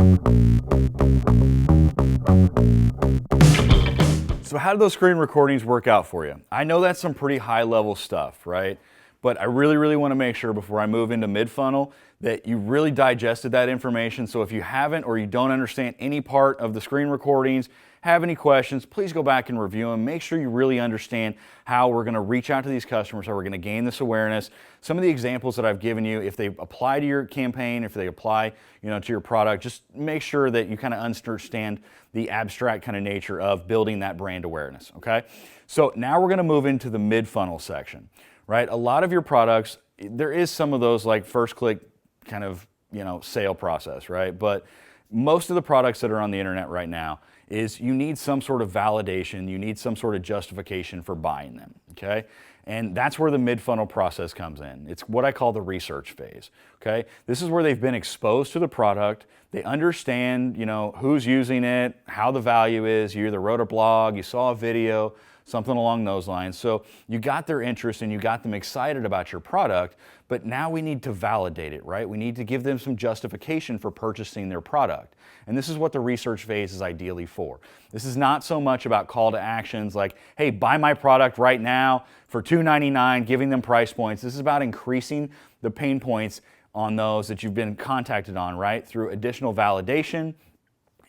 So how do those screen recordings work out for you? I know that's some pretty high level stuff, right? But I really want to make sure before I move into mid-funnel that you really digested that information. So if you haven't or you don't understand any part of the screen recordings, have any questions, please go back and review them. Make sure you really understand how we're going to reach out to these customers, how we're going to gain this awareness. Some of the examples that I've given you, if they apply to your campaign, if they apply, to your product, just make sure that you kind of understand the abstract kind of nature of building that brand awareness, okay? So now we're going to move into the mid-funnel section, right? A lot of your products, there is some of those like first click kind of, sale process, right? But most of the products that are on the internet right now is you need some sort of validation, you need some sort of justification for buying them, okay? And that's where the mid-funnel process comes in. It's what I call the research phase, okay? This is where they've been exposed to the product, they understand, who's using it, how the value is, you either wrote a blog, you saw a video, something along those lines. So you got their interest and you got them excited about your product, but now we need to validate it, right? We need to give them some justification for purchasing their product. And this is what the research phase is ideally for. This is not so much about call to actions like, hey, buy my product right now for $2.99, giving them price points. This is about increasing the pain points on those that you've been contacted on, right? Through additional validation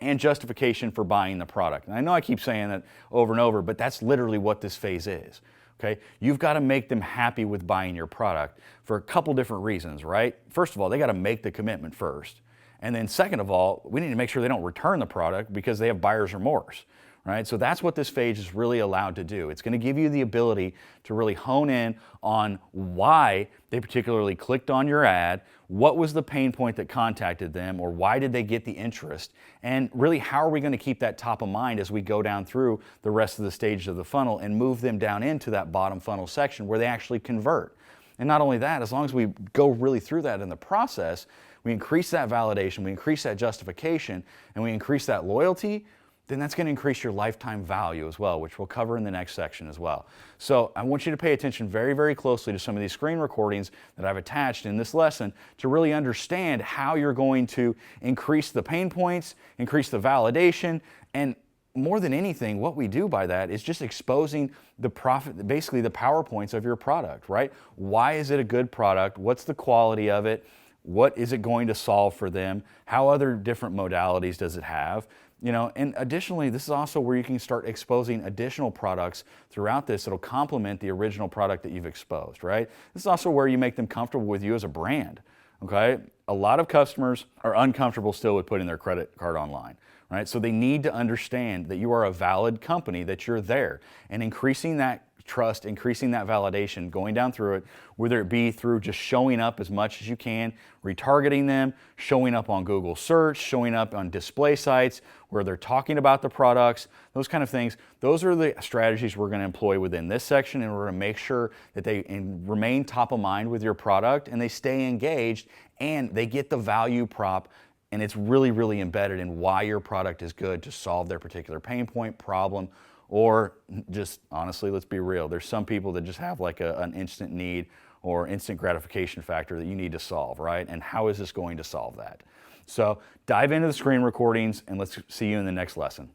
and justification for buying the product. And I know I keep saying that over and over, but that's literally what this phase is, okay? You've got to make them happy with buying your product for a couple different reasons, right? First of all, they got to make the commitment first. And then second of all, we need to make sure they don't return the product because they have buyer's remorse, right? So that's what this phase is really allowed to do. It's going to give you the ability to really hone in on why they particularly clicked on your ad, what was the pain point that contacted them, or why did they get the interest, and really how are we going to keep that top of mind as we go down through the rest of the stages of the funnel and move them down into that bottom funnel section where they actually convert. And not only that, as long as we go really through that in the process, we increase that validation, we increase that justification, and we increase that loyalty, then that's going to increase your lifetime value as well, which we'll cover in the next section as well. So I want you to pay attention very closely to some of these screen recordings that I've attached in this lesson to really understand how you're going to increase the pain points, increase the validation, and more than anything, what we do by that is just exposing the profit, basically the PowerPoints of your product, right? Why is it a good product? What's the quality of it? What is it going to solve for them? How other different modalities does it have? And additionally, this is also where you can start exposing additional products throughout this that'll complement the original product that you've exposed, right? This is also where you make them comfortable with you as a brand, okay? A lot of customers are uncomfortable still with putting their credit card online, right? So they need to understand that you are a valid company, that you're there, and increasing that trust, increasing that validation, going down through it, whether it be through just showing up as much as you can, retargeting them, showing up on Google search, showing up on display sites where they're talking about the products, those kind of things. Those are the strategies we're going to employ within this section, and we're going to make sure that they remain top of mind with your product and they stay engaged and they get the value prop, and it's really embedded in why your product is good to solve their particular pain point, problem, or just honestly, let's be real, there's some people that just have like an instant need or instant gratification factor that you need to solve, right? And how is this going to solve that? So dive into the screen recordings and let's see you in the next lesson.